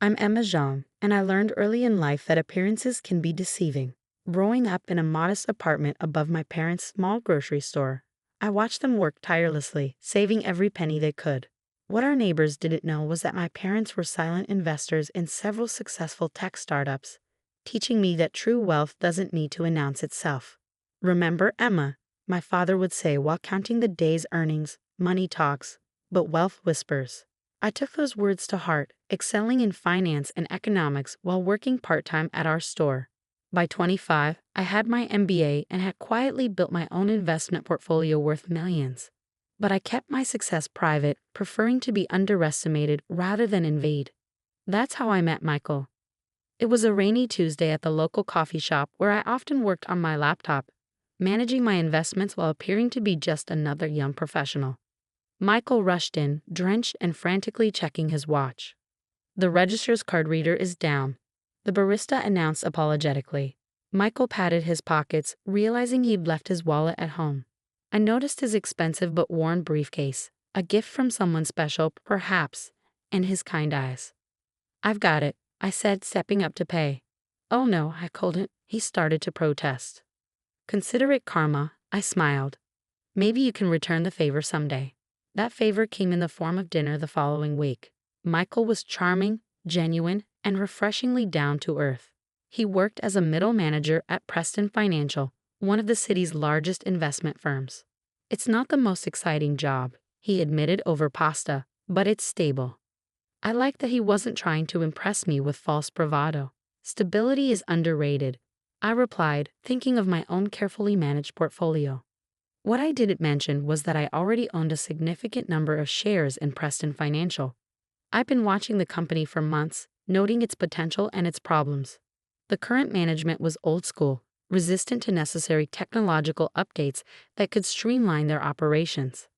I'm Emma Jean, and I learned early in life that appearances can be deceiving. Growing up in a modest apartment above my parents' small grocery store, I watched them work tirelessly, saving every penny they could. What our neighbors didn't know was that my parents were silent investors in several successful tech startups, teaching me that true wealth doesn't need to announce itself. Remember, Emma, my father would say while counting the day's earnings, money talks, but wealth whispers. I took those words to heart, excelling in finance and economics while working part-time at our store. By 25, I had my MBA and had quietly built my own investment portfolio worth millions. But I kept my success private, preferring to be underestimated rather than invade. That's how I met Michael. It was a rainy Tuesday at the local coffee shop where I often worked on my laptop, managing my investments while appearing to be just another young professional. Michael rushed in, drenched and frantically checking his watch. "The register's card reader is down," the barista announced apologetically. Michael patted his pockets, realizing he'd left his wallet at home. I noticed his expensive but worn briefcase, a gift from someone special, perhaps, and his kind eyes. "I've got it," I said, stepping up to pay. "Oh no, I couldn't," he started to protest. "Consider it karma," I smiled. "Maybe you can return the favor someday." That favor came in the form of dinner the following week. Michael was charming, genuine, and refreshingly down to earth. He worked as a middle manager at Preston Financial, one of the city's largest investment firms. "It's not the most exciting job," he admitted over pasta, "but it's stable." I liked that he wasn't trying to impress me with false bravado. "Stability is underrated," I replied, thinking of my own carefully managed portfolio. What I didn't mention was that I already owned a significant number of shares in Preston Financial. I've been watching the company for months, noting its potential and its problems. The current management was old school, resistant to necessary technological updates that could streamline their operations.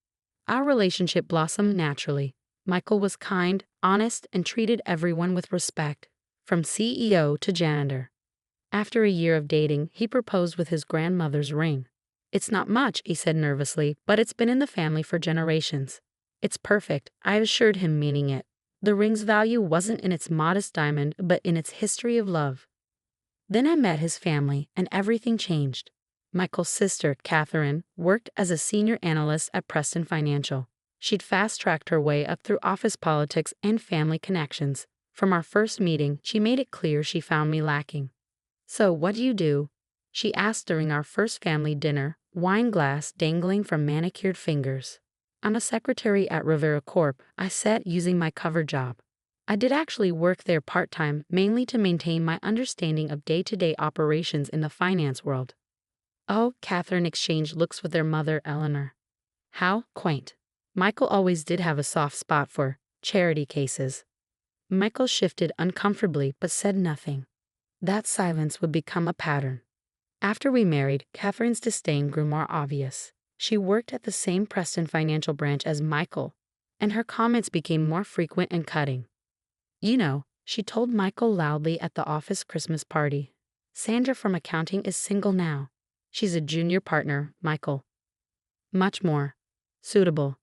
Our relationship blossomed naturally. Michael was kind, honest, and treated everyone with respect, from CEO to janitor. After a year of dating, he proposed with his grandmother's ring. "It's not much," he said nervously, "but it's been in the family for generations." "It's perfect," I assured him, meaning it. The ring's value wasn't in its modest diamond, but in its history of love. Then I met his family, and everything changed. Michael's sister, Catherine, worked as a senior analyst at Preston Financial. She'd fast-tracked her way up through office politics and family connections. From our first meeting, she made it clear she found me lacking. "So, what do you do?" she asked during our first family dinner, wine glass dangling from manicured fingers. "I'm a secretary at Rivera Corp," I said, using my cover job. I did actually work there part-time, mainly to maintain my understanding of day-to-day operations in the finance world. "Oh," Catherine exchanged looks with their mother, Eleanor. "How quaint." Michael always did have a soft spot for charity cases. Michael shifted uncomfortably but said nothing. That silence would become a pattern. After we married, Catherine's disdain grew more obvious. She worked at the same Preston Financial branch as Michael, and her comments became more frequent and cutting. "You know," she told Michael loudly at the office Christmas party, "Sandra from accounting is single now. She's a junior partner, Michael. Much more suitable."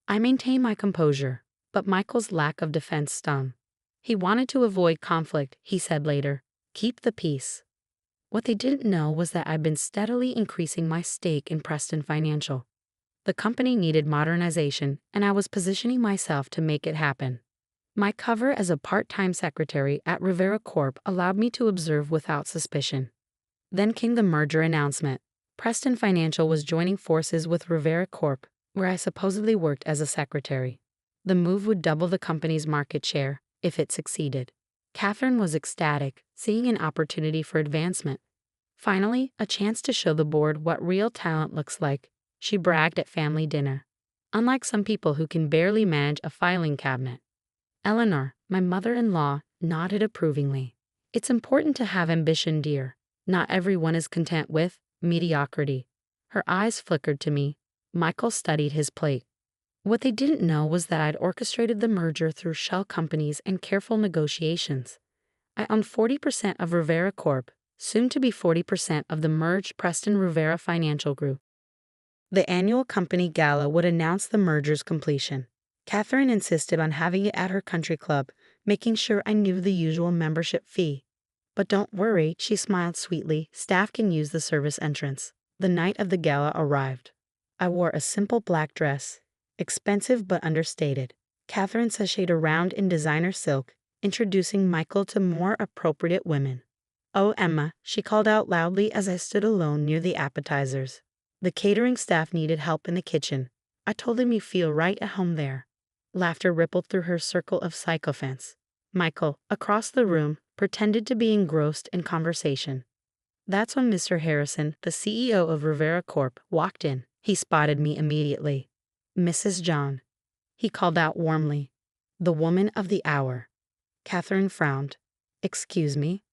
I maintained my composure, but Michael's lack of defense stung. He wanted to avoid conflict, he said later. "Keep the peace." What they didn't know was that I'd been steadily increasing my stake in Preston Financial. The company needed modernization, and I was positioning myself to make it happen. My cover as a part-time secretary at Rivera Corp allowed me to observe without suspicion. Then came the merger announcement. Preston Financial was joining forces with Rivera Corp, where I supposedly worked as a secretary. The move would double the company's market share, if it succeeded. Catherine was ecstatic, seeing an opportunity for advancement. Finally, a chance to show the board what real talent looks like, she bragged at family dinner. Unlike some people who can barely manage a filing cabinet. Eleanor, my mother-in-law, nodded approvingly. "It's important to have ambition, dear. Not everyone is content with mediocrity." Her eyes flickered to me. Michael studied his plate. What they didn't know was that I'd orchestrated the merger through shell companies and careful negotiations. I owned 40% of Rivera Corp, soon to be 40% of the merged Preston Rivera Financial Group. The annual company gala would announce the merger's completion. Catherine insisted on having it at her country club, making sure I knew the usual membership fee. But don't worry, she smiled sweetly, staff can use the service entrance. The night of the gala arrived. I wore a simple black dress, expensive but understated. Catherine sashayed around in designer silk, introducing Michael to more appropriate women. "Oh, Emma," she called out loudly as I stood alone near the appetizers. The catering staff needed help in the kitchen. I told them you feel right at home there. Laughter rippled through her circle of sycophants. Michael, across the room, pretended to be engrossed in conversation. That's when Mr. Harrison, the CEO of Rivera Corp., walked in. He spotted me immediately. "Mrs. John," he called out warmly. "The woman of the hour." Catherine frowned. "Excuse me?"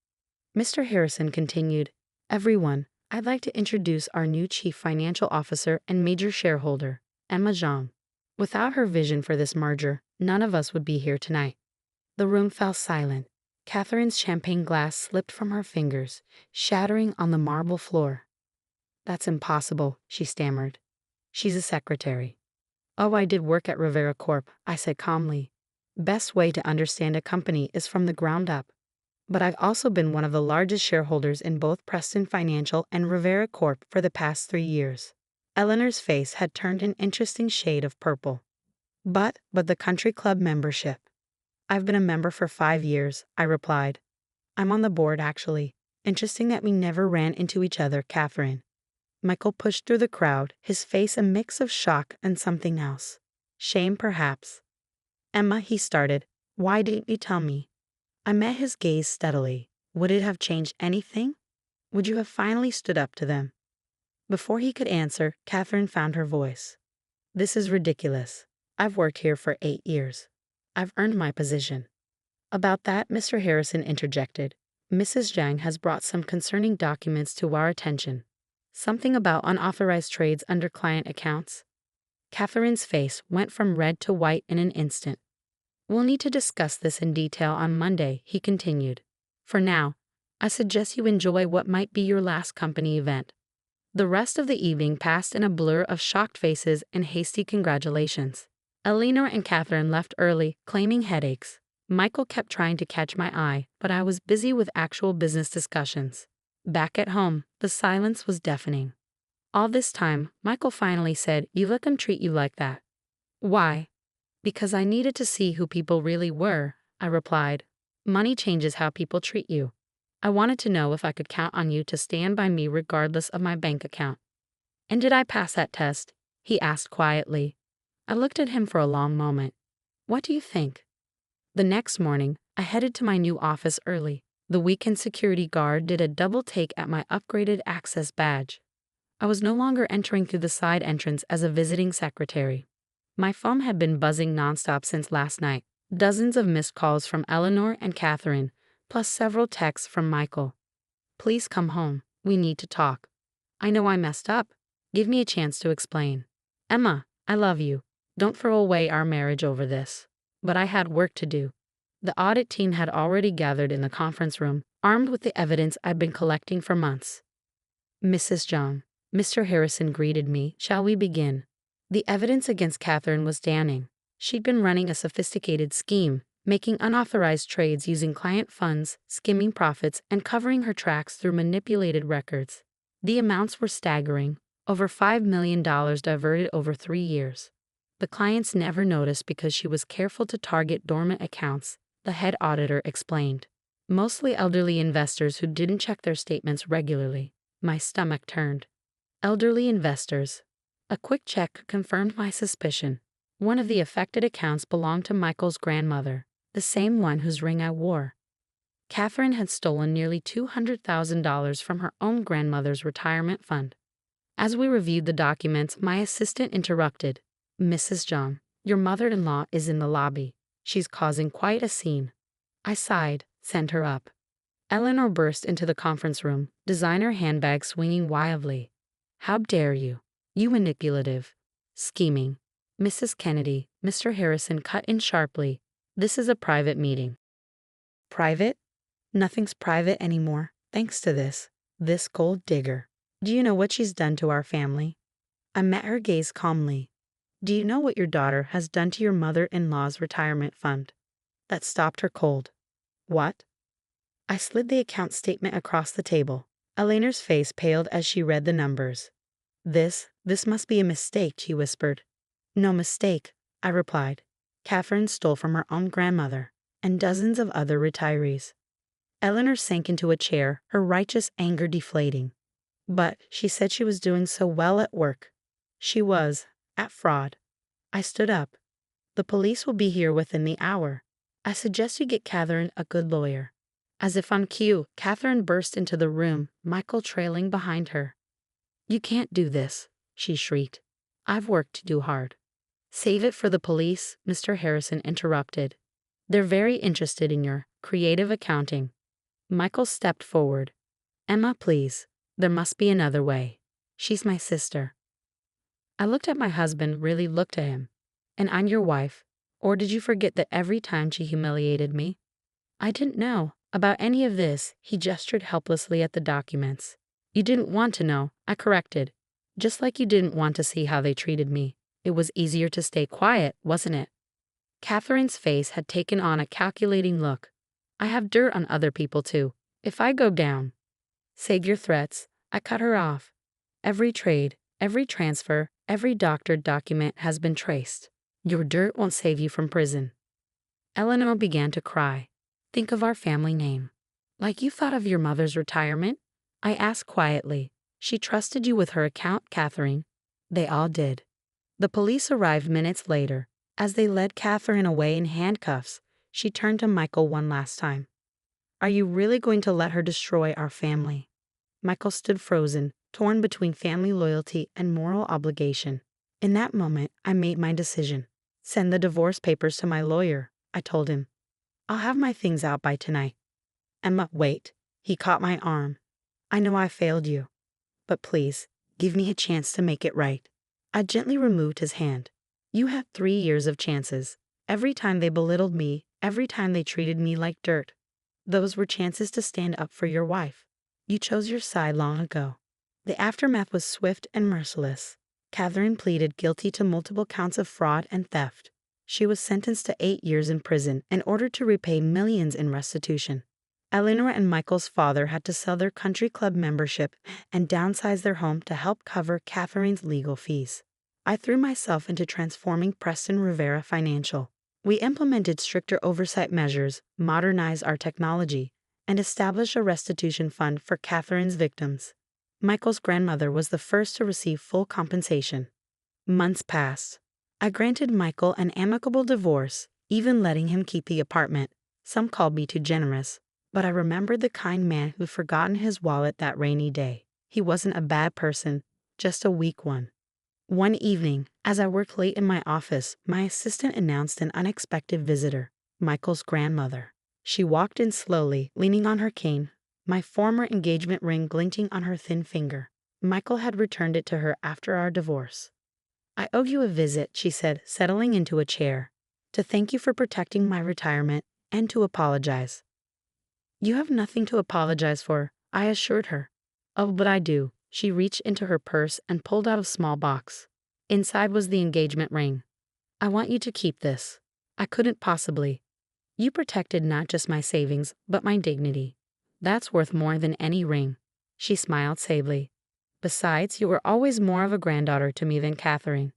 Mr. Harrison continued, "Everyone, I'd like to introduce our new Chief Financial Officer and major shareholder, Emma Zhang. Without her vision for this merger, none of us would be here tonight." The room fell silent. Catherine's champagne glass slipped from her fingers, shattering on the marble floor. "That's impossible," she stammered. "She's a secretary." "Oh, I did work at Rivera Corp.," I said calmly. "Best way to understand a company is from the ground up. But I've also been one of the largest shareholders in both Preston Financial and Rivera Corp. for the past 3 years." Eleanor's face had turned an interesting shade of purple. But the country club membership. "I've been a member for 5 years," I replied. "I'm on the board, actually. Interesting that we never ran into each other, Catherine." Michael pushed through the crowd, his face a mix of shock and something else. Shame, perhaps. "Emma," he started, "why didn't you tell me?" I met his gaze steadily. Would it have changed anything? Would you have finally stood up to them? Before he could answer, Catherine found her voice. "This is ridiculous. I've worked here for 8 years. I've earned my position." About that, Mr. Harrison interjected. "Mrs. Zhang has brought some concerning documents to our attention. Something about unauthorized trades under client accounts." Catherine's face went from red to white in an instant. "We'll need to discuss this in detail on Monday," he continued. "For now, I suggest you enjoy what might be your last company event." The rest of the evening passed in a blur of shocked faces and hasty congratulations. Eleanor and Catherine left early, claiming headaches. Michael kept trying to catch my eye, but I was busy with actual business discussions. Back at home, the silence was deafening. All this time, Michael finally said, "You let them treat you like that." "Why?" "Because I needed to see who people really were," I replied. "Money changes how people treat you. I wanted to know if I could count on you to stand by me regardless of my bank account." "And did I pass that test?" he asked quietly. I looked at him for a long moment. "What do you think?" The next morning, I headed to my new office early. The weekend security guard did a double take at my upgraded access badge. I was no longer entering through the side entrance as a visiting secretary. My phone had been buzzing nonstop since last night. Dozens of missed calls from Eleanor and Catherine, plus several texts from Michael. "Please come home. We need to talk. I know I messed up. Give me a chance to explain. Emma, I love you. Don't throw away our marriage over this." But I had work to do. The audit team had already gathered in the conference room, armed with the evidence I'd been collecting for months. "Mrs. John," Mr. Harrison greeted me. "Shall we begin?" The evidence against Catherine was damning. She'd been running a sophisticated scheme, making unauthorized trades using client funds, skimming profits, and covering her tracks through manipulated records. The amounts were staggering, over $5 million diverted over 3 years. The clients never noticed because she was careful to target dormant accounts, the head auditor explained. Mostly elderly investors who didn't check their statements regularly. My stomach turned. Elderly investors. A quick check confirmed my suspicion. One of the affected accounts belonged to Michael's grandmother, the same one whose ring I wore. Catherine had stolen nearly $200,000 from her own grandmother's retirement fund. As we reviewed the documents, my assistant interrupted. "Mrs. John, your mother-in-law is in the lobby. She's causing quite a scene." I sighed, sent her up. Eleanor burst into the conference room, designer handbag swinging wildly. "How dare you? You manipulative. Scheming." "Mrs. Kennedy," Mr. Harrison cut in sharply. "This is a private meeting." "Private? Nothing's private anymore, thanks to this gold digger. Do you know what she's done to our family?" I met her gaze calmly. "Do you know what your daughter has done to your mother-in-law's retirement fund?" That stopped her cold. What? I slid the account statement across the table. Eleanor's face paled as she read the numbers. This must be a mistake, she whispered. No mistake, I replied. Catherine stole from her own grandmother and dozens of other retirees. Eleanor sank into a chair, her righteous anger deflating. But she said she was doing so well at work. She was, at fraud. I stood up. The police will be here within the hour. I suggest you get Catherine a good lawyer. As if on cue, Catherine burst into the room, Michael trailing behind her. You can't do this, she shrieked. I've work to do hard. Save it for the police, Mr. Harrison interrupted. They're very interested in your creative accounting. Michael stepped forward. Emma, please. There must be another way. She's my sister. I looked at my husband, really looked at him. And I'm your wife. Or did you forget that every time she humiliated me? I didn't know about any of this, he gestured helplessly at the documents. You didn't want to know, I corrected. Just like you didn't want to see how they treated me. It was easier to stay quiet, wasn't it? Catherine's face had taken on a calculating look. I have dirt on other people too. If I go down. Save your threats. I cut her off. Every trade, every transfer, every doctored document has been traced. Your dirt won't save you from prison. Eleanor began to cry. Think of our family name. Like you thought of your mother's retirement? I asked quietly. She trusted you with her account, Catherine. They all did. The police arrived minutes later. As they led Catherine away in handcuffs, she turned to Michael one last time. Are you really going to let her destroy our family? Michael stood frozen, torn between family loyalty and moral obligation. In that moment, I made my decision. Send the divorce papers to my lawyer, I told him. I'll have my things out by tonight. Emma, wait. He caught my arm. I know I failed you. But please, give me a chance to make it right. I gently removed his hand. You had 3 years of chances. Every time they belittled me, every time they treated me like dirt. Those were chances to stand up for your wife. You chose your side long ago. The aftermath was swift and merciless. Catherine pleaded guilty to multiple counts of fraud and theft. She was sentenced to 8 years in prison and ordered to repay millions in restitution. Eleanor and Michael's father had to sell their country club membership and downsize their home to help cover Catherine's legal fees. I threw myself into transforming Preston Rivera Financial. We implemented stricter oversight measures, modernized our technology, and established a restitution fund for Catherine's victims. Michael's grandmother was the first to receive full compensation. Months passed. I granted Michael an amicable divorce, even letting him keep the apartment. Some called me too generous, but I remembered the kind man who'd forgotten his wallet that rainy day. He wasn't a bad person, just a weak one. One evening, as I worked late in my office, my assistant announced an unexpected visitor, Michael's grandmother. She walked in slowly, leaning on her cane, my former engagement ring glinting on her thin finger. Michael had returned it to her after our divorce. I owe you a visit, she said, settling into a chair, to thank you for protecting my retirement and to apologize. You have nothing to apologize for, I assured her. Oh, but I do. She reached into her purse and pulled out a small box. Inside was the engagement ring. I want you to keep this. I couldn't possibly. You protected not just my savings, but my dignity. That's worth more than any ring. She smiled sadly. Besides, you were always more of a granddaughter to me than Catherine.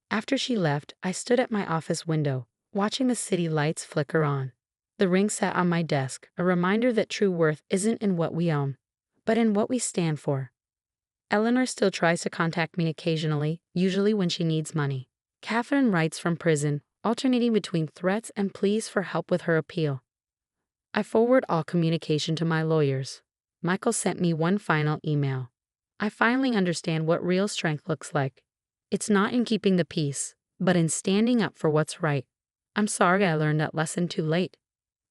After she left, I stood at my office window, watching the city lights flicker on. The ring sat on my desk, a reminder that true worth isn't in what we own, but in what we stand for. Eleanor still tries to contact me occasionally, usually when she needs money. Catherine writes from prison, alternating between threats and pleas for help with her appeal. I forward all communication to my lawyers. Michael sent me one final email. I finally understand what real strength looks like. It's not in keeping the peace, but in standing up for what's right. I'm sorry I learned that lesson too late.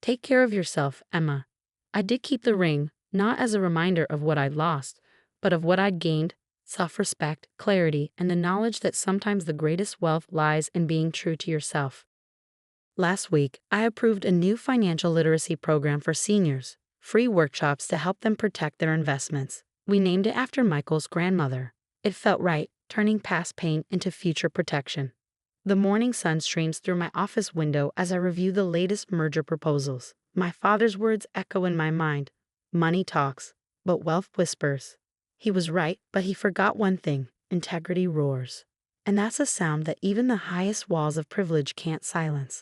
Take care of yourself, Emma. I did keep the ring, not as a reminder of what I'd lost, but of what I'd gained: self-respect, clarity, and the knowledge that sometimes the greatest wealth lies in being true to yourself. Last week, I approved a new financial literacy program for seniors, free workshops to help them protect their investments. We named it after Michael's grandmother. It felt right, turning past pain into future protection. The morning sun streams through my office window as I review the latest merger proposals. My father's words echo in my mind. Money talks, but wealth whispers. He was right, but he forgot one thing. Integrity roars. And that's a sound that even the highest walls of privilege can't silence.